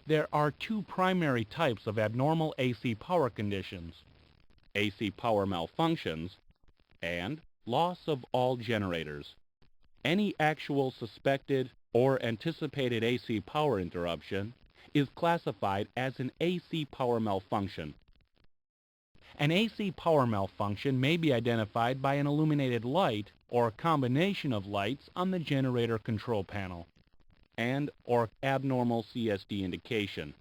There are two primary types of abnormal AC power conditions: AC power malfunctions and loss of all generators. Any actual suspected or anticipated AC power interruption is classified as an AC power malfunction. An AC power malfunction may be identified by an illuminated light or a combination of lights on the generator control panel and or abnormal CSD indication.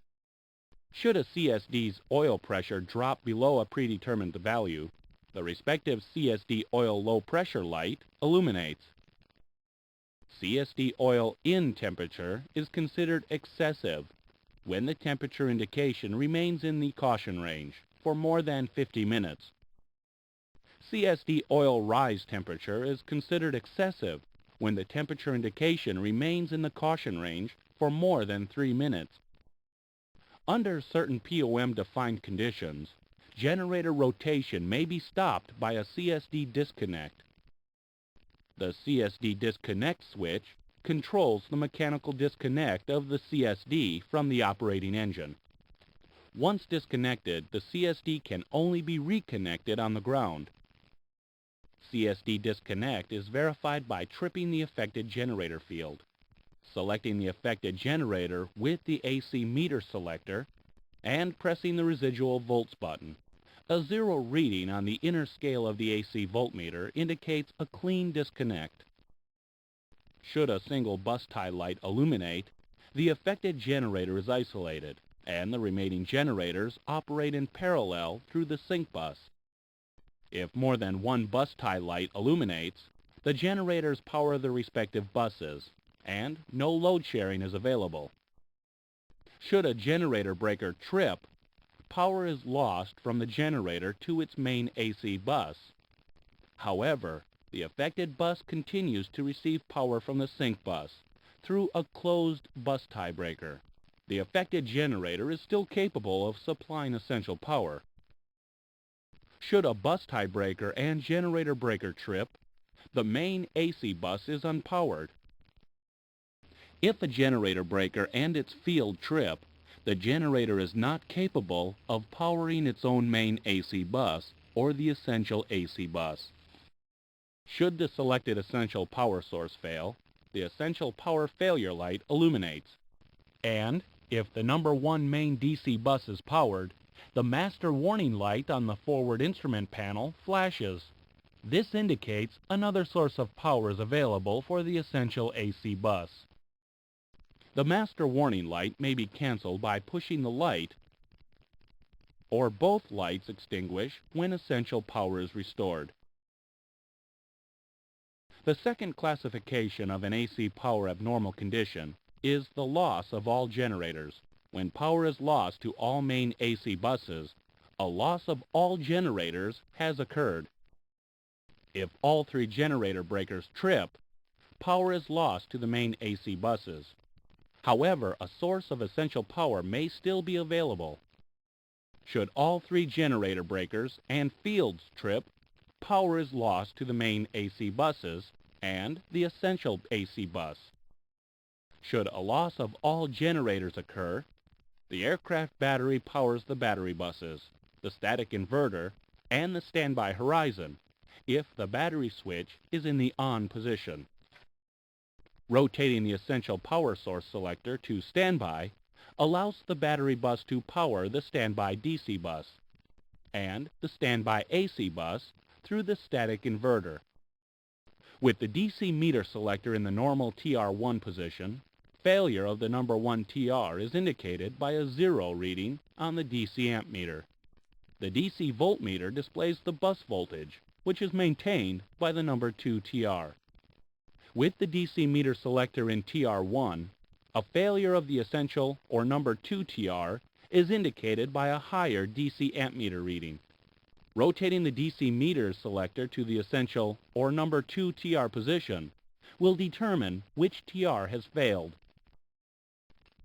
Should a CSD's oil pressure drop below a predetermined value, the respective CSD oil low pressure light illuminates. CSD oil in temperature is considered excessive when the temperature indication remains in the caution range for more than 50 minutes. CSD oil rise temperature is considered excessive when the temperature indication remains in the caution range for more than 3 minutes. Under certain POM-defined conditions, generator rotation may be stopped by a CSD disconnect. The CSD disconnect switch controls the mechanical disconnect of the CSD from the operating engine. Once disconnected, the CSD can only be reconnected on the ground. CSD disconnect is verified by tripping the affected generator field, selecting the affected generator with the AC meter selector, and pressing the residual volts button. A zero reading on the inner scale of the AC voltmeter indicates a clean disconnect. Should a single bus tie light illuminate, the affected generator is isolated, and the remaining generators operate in parallel through the sync bus. If more than one bus tie light illuminates, the generators power the respective buses, and no load sharing is available. Should a generator breaker trip, power is lost from the generator to its main AC bus. However, the affected bus continues to receive power from the sync bus through a closed bus tie breaker. The affected generator is still capable of supplying essential power. Should a bus tie breaker and generator breaker trip, the main AC bus is unpowered. If a generator breaker and its field trip, the generator is not capable of powering its own main AC bus or the essential AC bus. Should the selected essential power source fail, the essential power failure light illuminates. And if the number 1 main DC bus is powered, the master warning light on the forward instrument panel flashes. This indicates another source of power is available for the essential AC bus. The master warning light may be canceled by pushing the light, or both lights extinguish when essential power is restored. The second classification of an AC power abnormal condition is the loss of all generators. When power is lost to all main AC buses, a loss of all generators has occurred. If all 3 generator breakers trip, power is lost to the main AC buses. However, a source of essential power may still be available. Should all 3 generator breakers and fields trip, power is lost to the main AC buses and the essential AC bus. Should a loss of all generators occur, the aircraft battery powers the battery buses, the static inverter, and the standby horizon if the battery switch is in the on position. Rotating the essential power source selector to standby allows the battery bus to power the standby DC bus and the standby AC bus through the static inverter. With the DC meter selector in the normal TR1 position, failure of the number 1 TR is indicated by a 0 reading on the DC amp meter. The DC voltmeter displays the bus voltage, which is maintained by the number 2 TR. With the DC meter selector in TR1, a failure of the essential or number 2 TR is indicated by a higher DC amp meter reading. Rotating the DC meter selector to the essential or number 2 TR position will determine which TR has failed.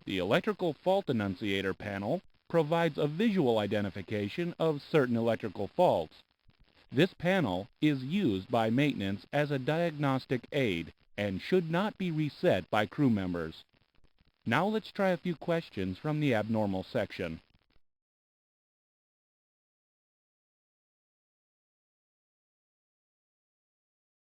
The electrical fault annunciator panel provides a visual identification of certain electrical faults. This panel is used by maintenance as a diagnostic aid and should not be reset by crew members. Now let's try a few questions from the abnormal section.